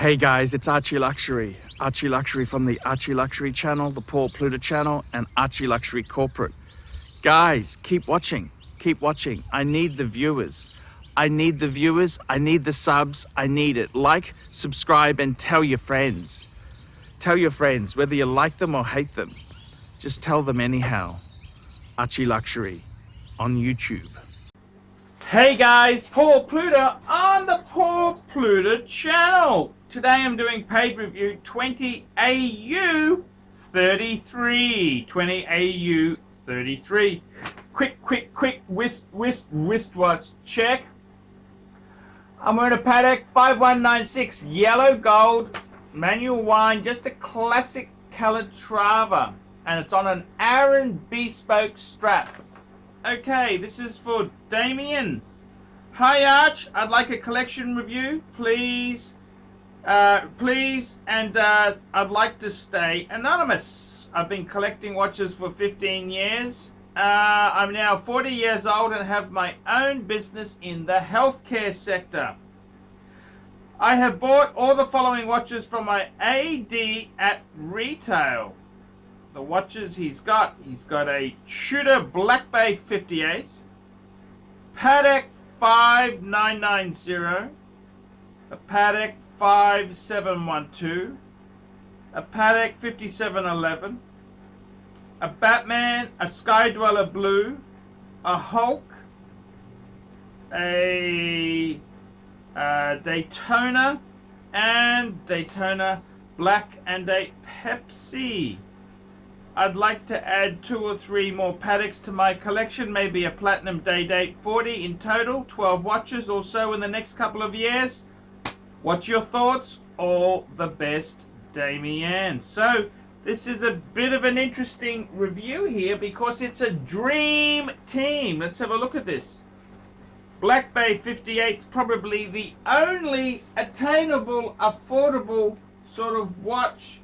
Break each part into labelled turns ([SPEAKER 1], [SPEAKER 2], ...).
[SPEAKER 1] Hey guys, it's ArchieLuxury. ArchieLuxury from the ArchieLuxury channel, the Paul Pluta channel, and ArchieLuxury corporate. Guys, keep watching. Keep watching. I need the viewers. I need the viewers. I need the subs. I need it. Like, subscribe, and tell your friends. Tell your friends, whether you like them or hate them. Just tell them anyhow. ArchieLuxury on YouTube. Hey guys, Paul Pluta on the Paul Pluta channel. Today I'm doing paid review 20 AU 33. 20 AU 33. Quick wristwatch check. I'm wearing a Patek 5196 yellow gold manual wine, just a classic Calatrava, and it's on an Aaron bespoke strap. Okay, this is for Damien. Hi Arch, I'd like a collection review, please. And I'd like to stay anonymous. I've been collecting watches for 15 years. I'm now 40 years old and have my own business in the healthcare sector. I have bought all the following watches from my AD at retail. The watches he's got a Tudor Black Bay 58, Patek 5990, a Patek 5712, a Patek 5711, a Batman, a Sky Dweller Blue, a Hulk, a Daytona, and Daytona Black, and a Pepsi. I'd like to add 2 or 3 more Pateks to my collection, maybe a Platinum Day Date 40 in total, 12 watches or so in the next couple of years. What's your thoughts? All the best, Damien. So this is a bit of an interesting review here because it's a dream team. Let's have a look at this. Black Bay 58 is probably the only attainable, affordable sort of watch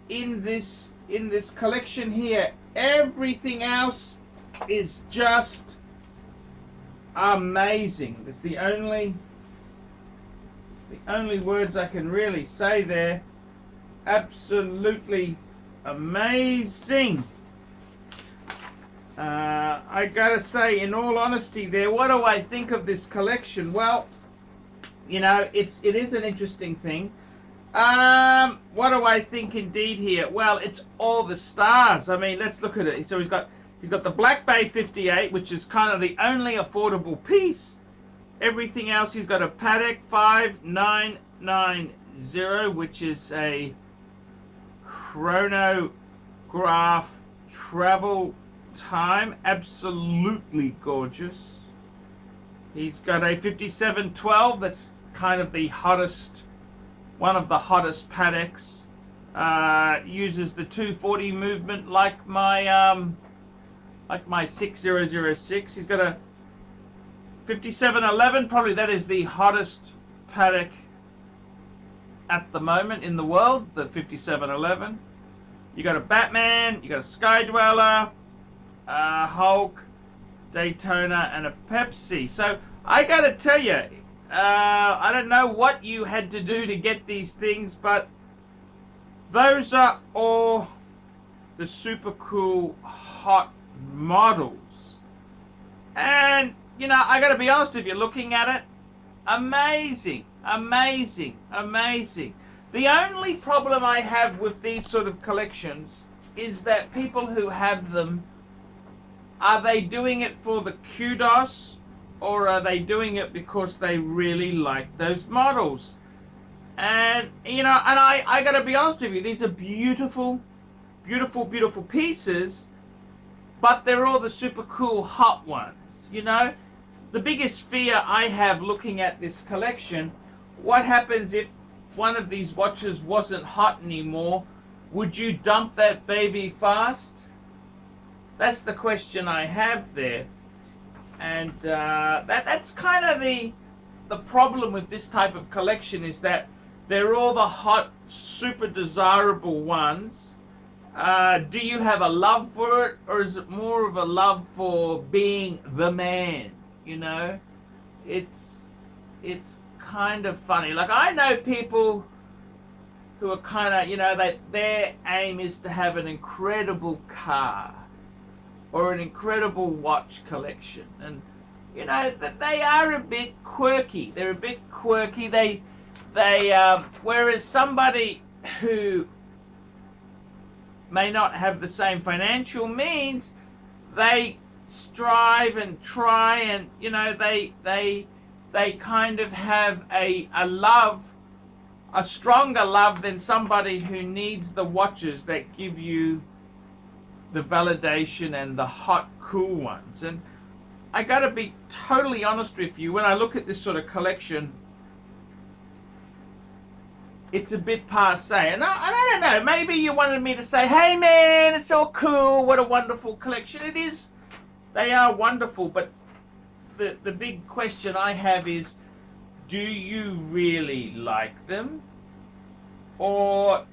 [SPEAKER 1] in this collection here. Everything else is just amazing. It's the only words I can really say there. Absolutely amazing. I gotta say, in all honesty there, what do I think of this collection? Well, you know, it is an interesting thing. What do I think indeed here? Well, it's all the stars. I mean, let's look at it. So he's got the Black Bay 58, which is kind of the only affordable piece. Everything else, he's got a Patek 5990, which is a chronograph travel time. Absolutely gorgeous. He's got a 5712. That's kind of the hottest, one of the hottest Pateks. Uses the 240 movement like my 6006. He's got a 5711. Probably that is the hottest Patek at the moment in the world, the 5711. You got a Batman, you got a Sky Dweller, Hulk, Daytona, and a Pepsi. So I gotta tell you, I don't know what you had to do to get these things, but those are all the super cool hot models. And you know, I gotta be honest with you, looking at it, amazing. The only problem I have with these sort of collections is that people who have them, are they doing it for the kudos, or are they doing it because they really like those models? And you know, and I gotta be honest with you, these are beautiful pieces, but they're all the super cool hot ones. You know, the biggest fear I have looking at this collection, what happens if one of these watches wasn't hot anymore? Would you dump that baby fast? That's the question I have there. And that's kind of the problem with this type of collection, is that they're all the hot, super desirable ones. Do you have a love for it, or is it more of a love for being the man? You know, it's kind of funny. Like, I know people who are kind of, you know, their aim is to have an incredible car or an incredible watch collection, and you know that they are a bit quirky. They're a bit quirky. They whereas somebody who may not have the same financial means, they strive and try, and you know they kind of have a love, a stronger love than somebody who needs the watches that give you the validation and the hot, cool ones. And I gotta be totally honest with you, when I look at this sort of collection, it's a bit passé. And I don't know, maybe you wanted me to say, hey man, it's all cool, what a wonderful collection. It is, they are wonderful, but the big question I have is, do you really like them? Or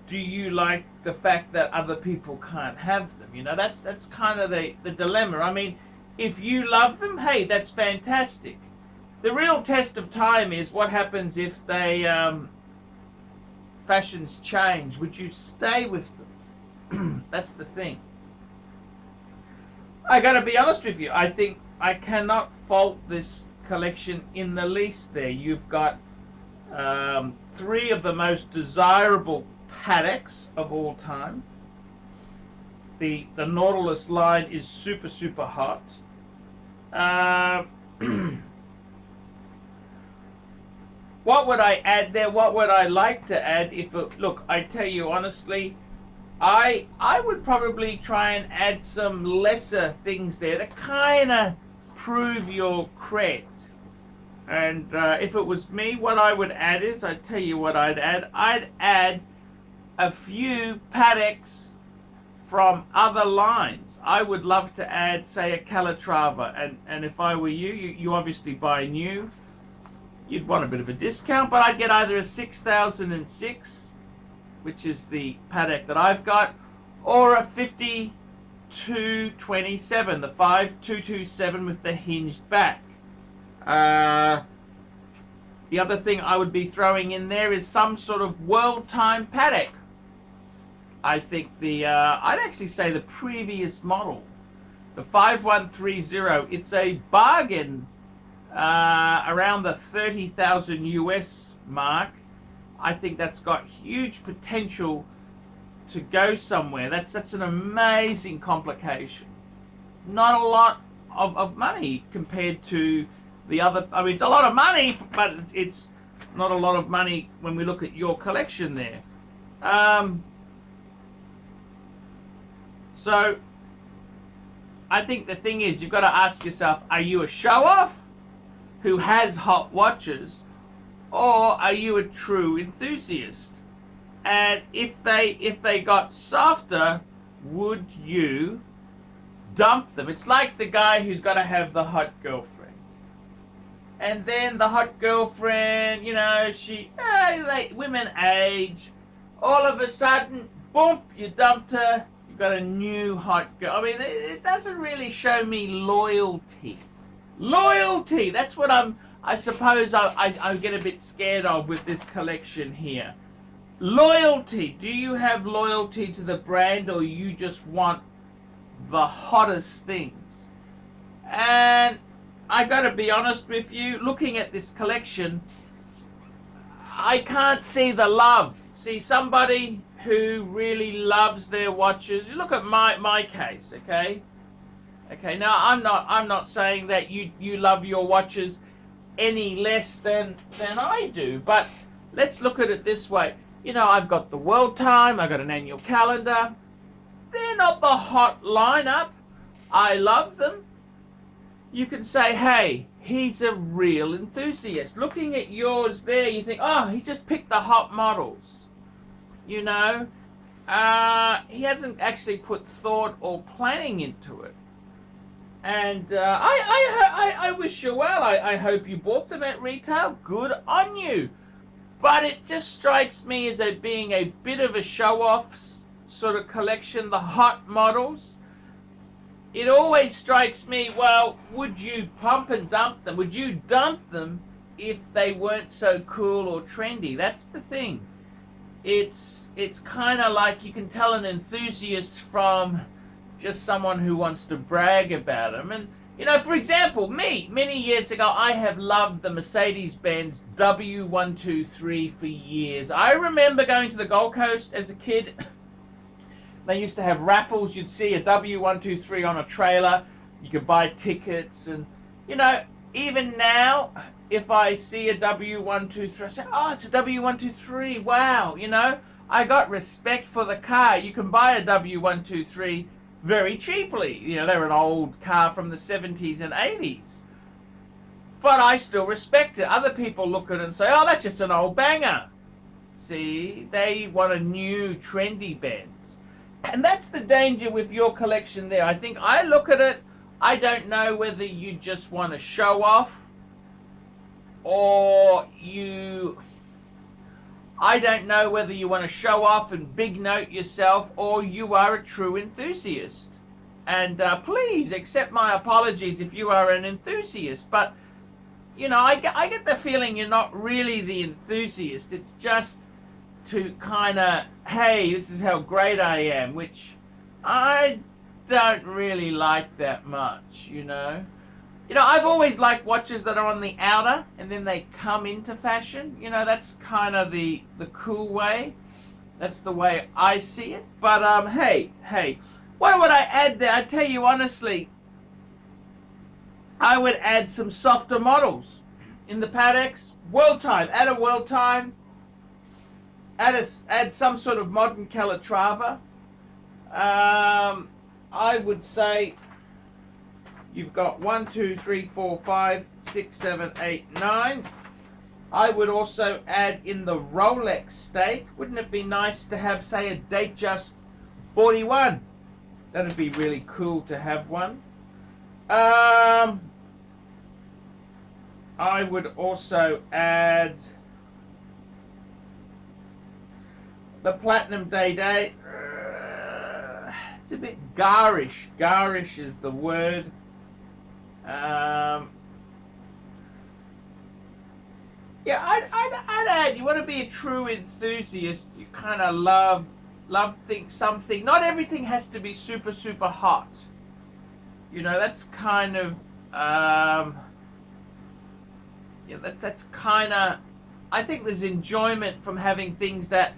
[SPEAKER 1] do you like the fact that other people can't have them? You know, that's kind of the dilemma. I mean, if you love them, hey, that's fantastic. The real test of time is what happens if they fashions change. Would you stay with them? That's the thing. I gotta be honest with you, I think I cannot fault this collection in the least there. You've got three of the most desirable Patek's of all time. The Nautilus line is super, super hot. What would I add there? What would I like to add? Look, I tell you honestly, I would probably try and add some lesser things there to kind of prove your cred. And if it was me, what I would add is, I tell you what I'd add. I'd add a few Patek's from other lines. I would love to add, say, a Calatrava, and if I were you, you obviously buy new. You'd want a bit of a discount, but I'd get either a 6006, which is the Patek that I've got, or a 5227, the 5227 with the hinged back. The other thing I would be throwing in there is some sort of world time Patek. I think I'd actually say the previous model, the 5130, it's a bargain around the 30,000 US mark. I think that's got huge potential to go somewhere. That's an amazing complication. Not a lot of money compared to the other. I mean, it's a lot of money, but it's not a lot of money when we look at your collection there. So I think the thing is, you've got to ask yourself, are you a show-off who has hot watches, or are you a true enthusiast? And if they got softer, would you dump them? It's like the guy who's got to have the hot girlfriend. And then the hot girlfriend, you know, women age. All of a sudden, boom, you dumped her. You've got a new hot girl. I mean, it doesn't really show me loyalty. Loyalty, that's what I suppose I get a bit scared of with this collection here. Loyalty. Do you have loyalty to the brand, or you just want the hottest things? And I gotta be honest with you, looking at this collection, I can't see the love. See, somebody who really loves their watches. You look at my case, okay? Okay, now I'm not saying that you love your watches any less than I do, but let's look at it this way. You know, I've got the World Time, I've got an annual calendar. They're not the hot lineup. I love them. You can say, hey, he's a real enthusiast. Looking at yours there, you think, oh, he just picked the hot models. You know, he hasn't actually put thought or planning into it. And I wish you well. I hope you bought them at retail. Good on you. But it just strikes me as being a bit of a show-off sort of collection, the hot models. It always strikes me, well, would you pump and dump them? Would you dump them if they weren't so cool or trendy. That's the thing. It's kind of like you can tell an enthusiast from just someone who wants to brag about them. And, you know, for example, me, many years ago, I have loved the Mercedes-Benz W123 for years. I remember going to the Gold Coast as a kid. They used to have raffles. You'd see a W123 on a trailer. You could buy tickets. And, you know, even now, if I see a W123, I say, oh, it's a W123. Wow, you know, I got respect for the car. You can buy a W123 very cheaply. You know, they're an old car from the 70s and 80s. But I still respect it. Other people look at it and say, oh, that's just an old banger. See, they want a new, trendy Benz. And that's the danger with your collection there. I think I look at it, I don't know whether you just want to show off or I don't know whether you want to show off and big note yourself or you are a true enthusiast. And please accept my apologies if you are an enthusiast. But, you know, I get the feeling you're not really the enthusiast. It's just to kind of, hey, this is how great I am, which I don't really like that much, you know. You know, I've always liked watches that are on the outer and then they come into fashion. You know, that's kind of the cool way. That's the way I see it. But hey, what would I add there? I tell you honestly, I would add some softer models in the Patek's. World time, add a world time. Add some sort of modern Calatrava. I would say you've got 1, 2, 3, 4, 5, 6, 7, 8, 9. I would also add in the Rolex stake. Wouldn't it be nice to have, say, a Datejust 41? That'd be really cool to have one. I would also add the Platinum Day. It's a bit garish. Garish is the word. Yeah, I'd add, you want to be a true enthusiast, you kind of love something. Not everything has to be super, super hot. You know, that's kind of, yeah, that's kind of, I think there's enjoyment from having things that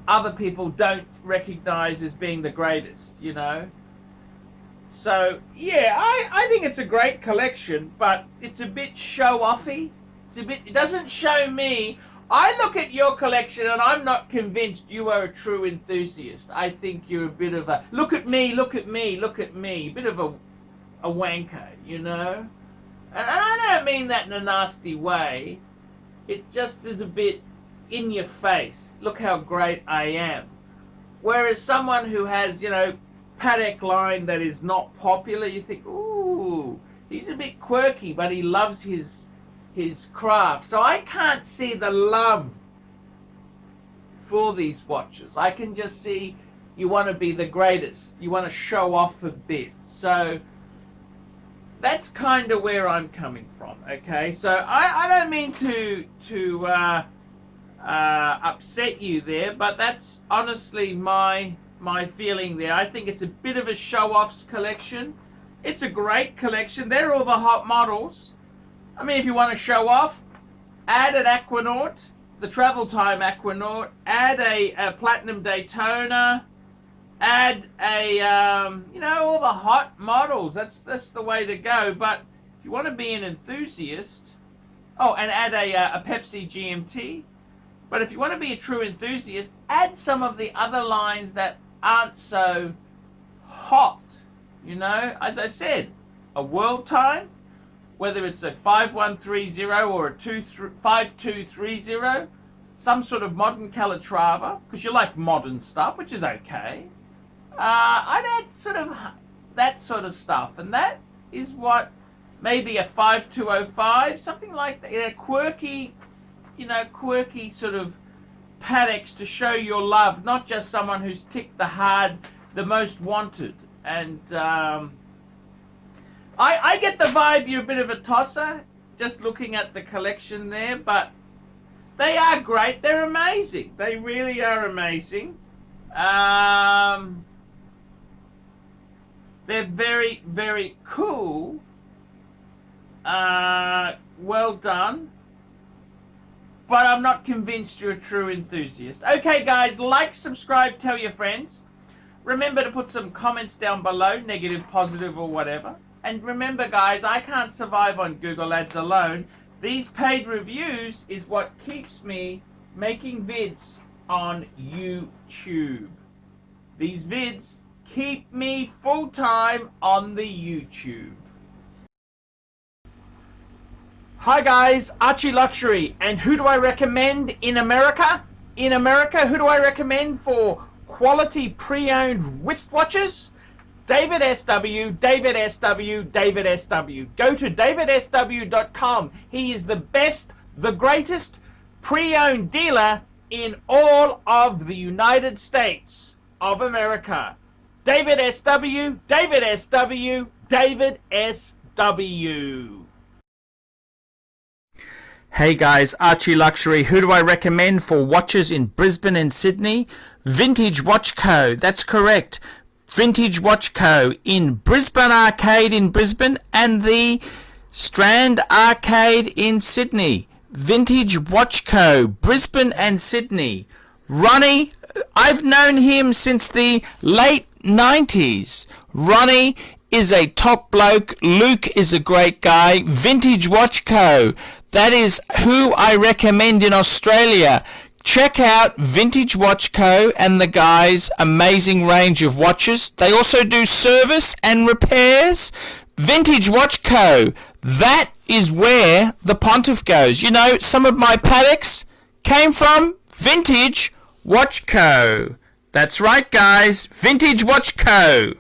[SPEAKER 1] other people don't recognize as being the greatest, you know. So, yeah, I think it's a great collection, but it's a bit show-offy. It doesn't show me. I look at your collection and I'm not convinced you are a true enthusiast. I think you're a bit of a, look at me, a bit of a wanker, you know. And I don't mean that in a nasty way. It just is a bit in your face. Look how great I am. Whereas someone who has, you know, Patek line that is not popular, you think, ooh, he's a bit quirky, but he loves his craft. So I can't see the love for these watches. I can just see you want to be the greatest. You want to show off a bit. So that's kind of where I'm coming from, okay? So I don't mean to upset you there, but that's honestly my feeling there. I think it's a bit of a show-offs collection. It's a great collection. They're all the hot models. I mean, if you want to show off, add an Aquanaut, the travel time Aquanaut, add a Platinum Daytona, add a, you know, all the hot models. That's the way to go. But if you want to be an enthusiast, oh, and add a Pepsi GMT. But if you want to be a true enthusiast, add some of the other lines that aren't so hot. You know, as I said, a world time, whether it's a 5130 or a 5230, some sort of modern Calatrava, because you like modern stuff, which is okay. I'd add sort of that sort of stuff, and that is what maybe a 5205, something like that, quirky, you know, quirky sort of Pateks to show your love, not just someone who's ticked the most wanted. And I get the vibe you're a bit of a tosser. just looking at the collection there, but they are great. They're amazing. They really are amazing. They're very, very cool. Well done. But I'm not convinced you're a true enthusiast. Okay, guys, like, subscribe, tell your friends. Remember to put some comments down below, negative, positive, or whatever. And remember, guys, I can't survive on Google Ads alone. These paid reviews is what keeps me making vids on YouTube. These vids keep me full-time on the YouTube. Hi guys, ArchieLuxury, and who do I recommend in America? In America, who do I recommend for quality pre-owned wristwatches? David SW, David SW, David SW. Go to davidsw.com. He is the best, the greatest pre-owned dealer in all of the United States of America. David SW, David SW, David SW. Hey guys, ArchieLuxury. Who do I recommend for watches in Brisbane and Sydney? Vintage Watch Co. That's correct. Vintage Watch Co. in Brisbane Arcade in Brisbane and the Strand Arcade in Sydney. Vintage Watch Co. Brisbane and Sydney. Ronnie, I've known him since the late 90s. Ronnie is a top bloke. Luke is a great guy. Vintage Watch Co. That is who I recommend in Australia. Check out Vintage Watch Co. and the guys' amazing range of watches. They also do service and repairs. Vintage Watch Co. That is where the Pontiff goes. You know, some of my Patek's came from Vintage Watch Co. That's right, guys. Vintage Watch Co.